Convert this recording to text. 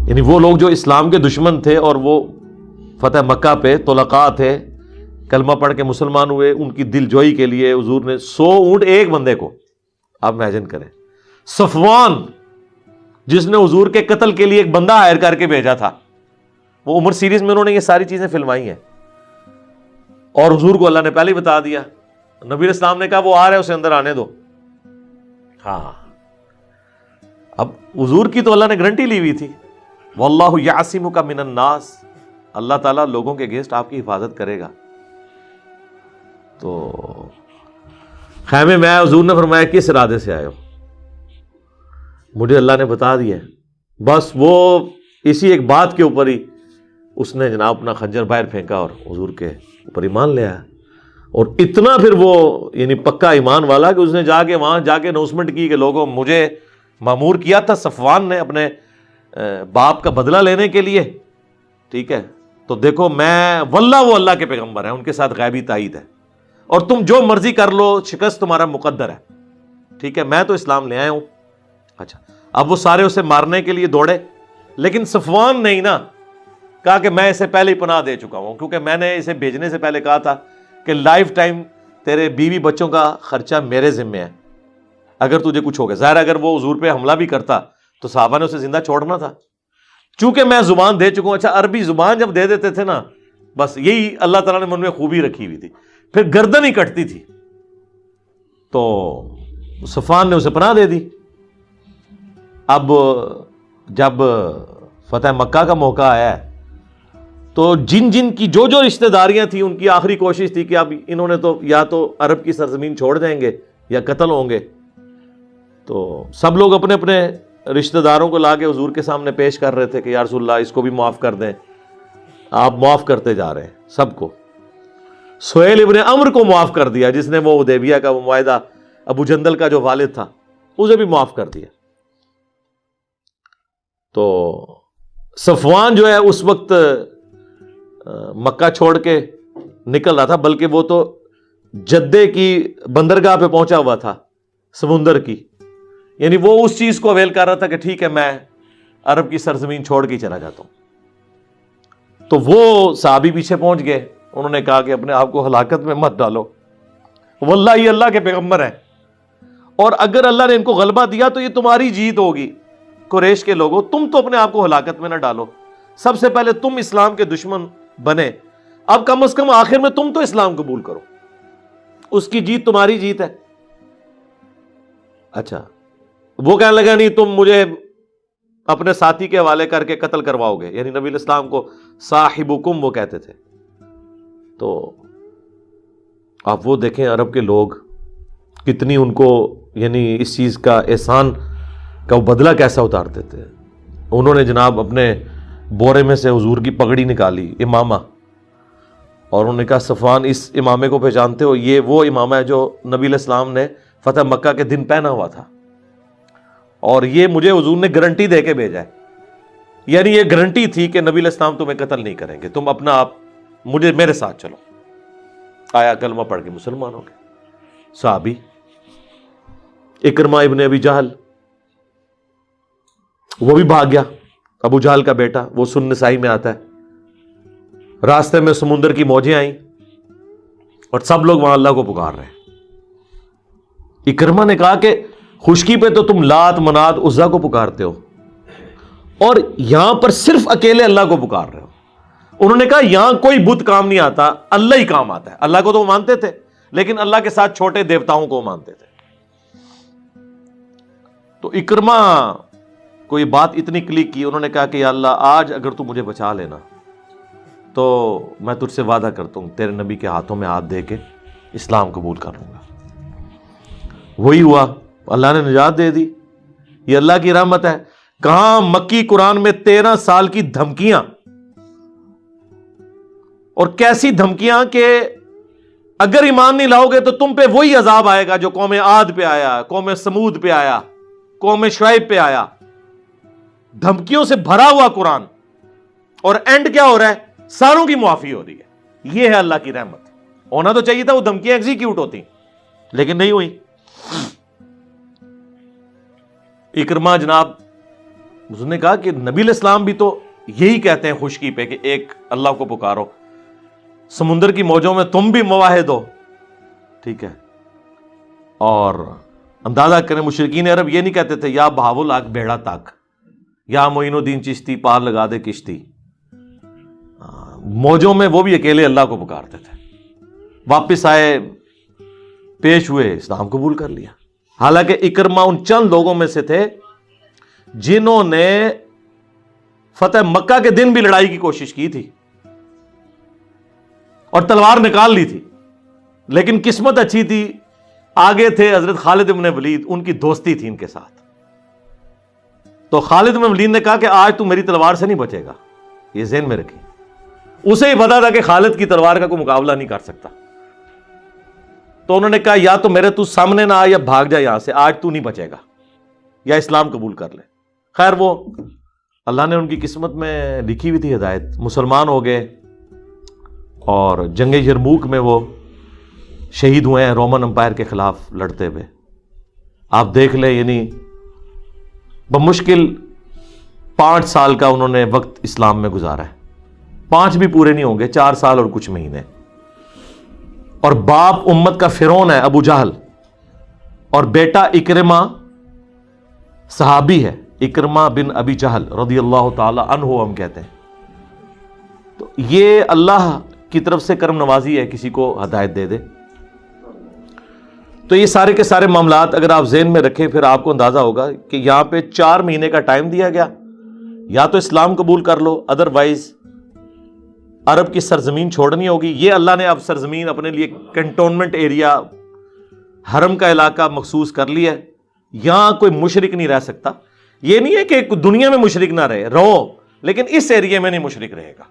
یعنی وہ لوگ جو اسلام کے دشمن تھے اور وہ فتح مکہ پہ طلقاء تھے، کلمہ پڑھ کے مسلمان ہوئے، ان کی دل جوئی کے لیے حضور نے 100 اونٹ ایک بندے کو، آپ امیجن کریں، صفوان جس نے حضور کے قتل کے لیے ایک بندہ ہائر کر کے بھیجا تھا، وہ عمر سیریز میں انہوں نے یہ ساری چیزیں فلمائی ہیں، اور حضور کو اللہ نے پہلے ہی بتا دیا، نبی علیہ السلام نے کہا وہ آ رہا ہے اسے اندر آنے دو۔ ہاں، اب حضور کی تو اللہ نے گارنٹی لی ہوئی تھی، واللہ یعصمک من الناس، اللہ تعالیٰ لوگوں کے اگینسٹ آپ کی حفاظت کرے گا۔ تو خیمے میں آیا، حضور نے فرمایا کس ارادے سے آئے ہو؟ مجھے اللہ نے بتا دیا ہے۔ بس وہ اسی ایک بات کے اوپر ہی اس نے جناب اپنا خنجر باہر پھینکا اور حضور کے اوپر ایمان لے آیا، اور اتنا پھر وہ یعنی پکا ایمان والا کہ اس نے جا کے وہاں جا کے اناؤنسمنٹ کی کہ لوگوں مجھے مامور کیا تھا صفوان نے اپنے باپ کا بدلہ لینے کے لیے، ٹھیک ہے، تو دیکھو میں واللہ وہ اللہ کے پیغمبر ہیں، ان کے ساتھ غیبی تائید ہے، اور تم جو مرضی کر لو، شکست تمہارا مقدر ہے، ٹھیک ہے، میں تو اسلام لے آیا ہوں۔ اچھا، اب وہ سارے اسے مارنے کے لیے دوڑے، لیکن صفوان نہیں نا کہا کہ میں اسے پہلے ہی پناہ دے چکا ہوں، کیونکہ میں نے اسے بھیجنے سے پہلے کہا تھا کہ لائف ٹائم تیرے بیوی بچوں کا خرچہ میرے ذمہ ہے، اگر تجھے کچھ ہو گیا۔ ظاہر اگر وہ حضور پہ حملہ بھی کرتا تو صحابہ نے اسے زندہ چھوڑنا تھا، چونکہ میں زبان دے چکا ہوں۔ اچھا، عربی زبان جب دے دیتے تھے نا، بس یہی اللہ تعالیٰ نے من میں خوبی رکھی ہوئی تھی، پھر گردن ہی کٹتی تھی۔ تو صفوان نے اسے پناہ دے دی۔ اب جب فتح مکہ کا موقع آیا ہے تو جن جن کی جو جو رشتہ داریاں تھیں، ان کی آخری کوشش تھی کہ اب انہوں نے تو یا تو عرب کی سرزمین چھوڑ دیں گے یا قتل ہوں گے۔ تو سب لوگ اپنے اپنے رشتہ داروں کو لا کے حضور کے سامنے پیش کر رہے تھے کہ یا رسول اللہ اس کو بھی معاف کر دیں۔ آپ معاف کرتے جا رہے ہیں سب کو۔ سہیل ابن عمرو کو معاف کر دیا، جس نے وہ حدیبیہ کا وہ معاہدہ، ابو جندل کا جو والد تھا اسے بھی معاف کر دیا۔ تو صفوان جو ہے اس وقت مکہ چھوڑ کے نکل رہا تھا، بلکہ وہ تو جدے کی بندرگاہ پہ پہنچا ہوا تھا، سمندر کی، یعنی وہ اس چیز کو اویل کر رہا تھا کہ ٹھیک ہے میں عرب کی سرزمین چھوڑ کے چلا جاتا ہوں۔ تو وہ صحابی پیچھے پہنچ گئے، انہوں نے کہا کہ اپنے آپ کو ہلاکت میں مت ڈالو، واللہ یہ اللہ کے پیغمبر ہیں، اور اگر اللہ نے ان کو غلبہ دیا تو یہ تمہاری جیت ہوگی۔ قریش کے لوگوں، تم تو اپنے آپ کو ہلاکت میں نہ ڈالو، سب سے پہلے تم اسلام کے دشمن بنے، اب کم از کم آخر میں تم تو اسلام قبول کرو، اس کی جیت تمہاری جیت ہے۔ اچھا، وہ کہنے لگا نہیں تم مجھے اپنے ساتھی کے حوالے کر کے قتل کرواؤ گے، یعنی نبی علیہ السلام کو صاحبکم وہ کہتے تھے۔ تو آپ وہ دیکھیں عرب کے لوگ کتنی ان کو یعنی اس چیز کا احسان کا وہ بدلہ کیسا اتارتے تھے۔ انہوں نے جناب اپنے بورے میں سے حضور کی پگڑی نکالی، امامہ، اور انہوں نے کہا صفوان اس امامے کو پہچانتے ہو؟ یہ وہ امامہ ہے جو نبی علیہ السلام نے فتح مکہ کے دن پہنا ہوا تھا، اور یہ مجھے حضور نے گارنٹی دے کے بھیجا ہے، یعنی یہ گارنٹی تھی کہ نبی علیہ السلام تمہیں قتل نہیں کریں گے، تم اپنا آپ میرے ساتھ چلو۔ آیا، کلمہ پڑھ کے مسلمان ہو گئے۔ صحابی اکرمہ ابن ابی جہل وہ بھی بھاگ گیا، ابو جہل کا بیٹا، وہ سنن نسائی میں آتا ہے۔ راستے میں سمندر کی موجیں آئیں اور سب لوگ وہاں اللہ کو پکار رہے ہیں۔ اکرمہ نے کہا کہ خشکی پہ تو تم لات منات عزا کو پکارتے ہو، اور یہاں پر صرف اکیلے اللہ کو پکار رہے ہو۔ انہوں نے کہا یہاں کوئی بت کام نہیں آتا، اللہ ہی کام آتا ہے۔ اللہ کو تو وہ مانتے تھے، لیکن اللہ کے ساتھ چھوٹے دیوتاؤں کو مانتے تھے۔ تو اکرمہ کو یہ بات اتنی کلک کی، انہوں نے کہا کہ یا اللہ آج اگر تو مجھے بچا لینا تو میں تجھ سے وعدہ کرتا ہوں تیرے نبی کے ہاتھوں میں ہاتھ دے کے اسلام قبول کر لوں گا۔ وہی ہوا، اللہ نے نجات دے دی۔ یہ اللہ کی رحمت ہے۔ کہاں مکی قرآن میں 13 سال کی دھمکیاں، اور کیسی دھمکیاں کہ اگر ایمان نہیں لاؤ گے تو تم پہ وہی عذاب آئے گا جو قوم عاد پہ آیا، قوم سمود پہ آیا، قوم شعیب پہ آیا۔ دھمکیوں سے بھرا ہوا قرآن، اور اینڈ کیا ہو رہا ہے؟ ساروں کی معافی ہو رہی ہے۔ یہ ہے اللہ کی رحمت۔ ہونا تو چاہیے تھا وہ دھمکیاں ایگزیکیوٹ ہوتی، لیکن نہیں ہوئی۔ اکرمہ جناب اس نے کہا کہ نبی علیہ السلام بھی تو یہی کہتے ہیں خشکی پہ کہ ایک اللہ کو پکارو، سمندر کی موجوں میں تم بھی مواحد ہو، ٹھیک ہے، اور اندازہ کریں مشرکین عرب یہ نہیں کہتے تھے یا بہاول آگ بیڑا تاک، یا معین الدین چشتی پار لگا دے کشتی، موجوں میں وہ بھی اکیلے اللہ کو پکارتے تھے. واپس آئے، پیش ہوئے، اسلام قبول کر لیا. حالانکہ اکرمہ ان چند لوگوں میں سے تھے جنہوں نے فتح مکہ کے دن بھی لڑائی کی کوشش کی تھی اور تلوار نکال لی تھی، لیکن قسمت اچھی تھی، آگے تھے حضرت خالد بن ولید، ان کی دوستی تھی ان کے ساتھ. تو خالد بن ولید نے کہا کہ آج تو میری تلوار سے نہیں بچے گا، یہ ذہن میں رکھی. اسے ہی پتا تھا کہ خالد کی تلوار کا کوئی مقابلہ نہیں کر سکتا. تو انہوں نے کہا یا تو میرے تو سامنے نہ آ یا بھاگ جا یہاں سے، آج تو نہیں بچے گا، یا اسلام قبول کر لے. خیر وہ اللہ نے ان کی قسمت میں لکھی ہوئی تھی ہدایت، مسلمان ہو گئے اور جنگ یرموک میں وہ شہید ہوئے ہیں رومن امپائر کے خلاف لڑتے ہوئے. آپ دیکھ لیں، یعنی بمشکل 5 سال کا انہوں نے وقت اسلام میں گزارا ہے، 5 بھی پورے نہیں ہوں گے، 4 سال اور کچھ مہینے. اور باپ امت کا فرعون ہے ابو جہل، اور بیٹا اکرمہ صحابی ہے، اکرمہ بن ابی جہل رضی اللہ تعالی عنہ ہم کہتے ہیں. تو یہ اللہ کی طرف سے کرم نوازی ہے، کسی کو ہدایت دے دے. تو یہ سارے کے سارے معاملات اگر آپ ذہن میں رکھیں، پھر آپ کو اندازہ ہوگا کہ یہاں پہ 4 مہینے کا ٹائم دیا گیا، یا تو اسلام قبول کر لو، ادروائز عرب کی سرزمین چھوڑنی ہوگی. یہ اللہ نے اب سرزمین اپنے لیے کنٹونمنٹ ایریا، حرم کا علاقہ مخصوص کر لیا ہے، یہاں کوئی مشرک نہیں رہ سکتا. یہ نہیں ہے کہ دنیا میں مشرک نہ رہو، لیکن اس ایریے میں نہیں مشرک رہے گا.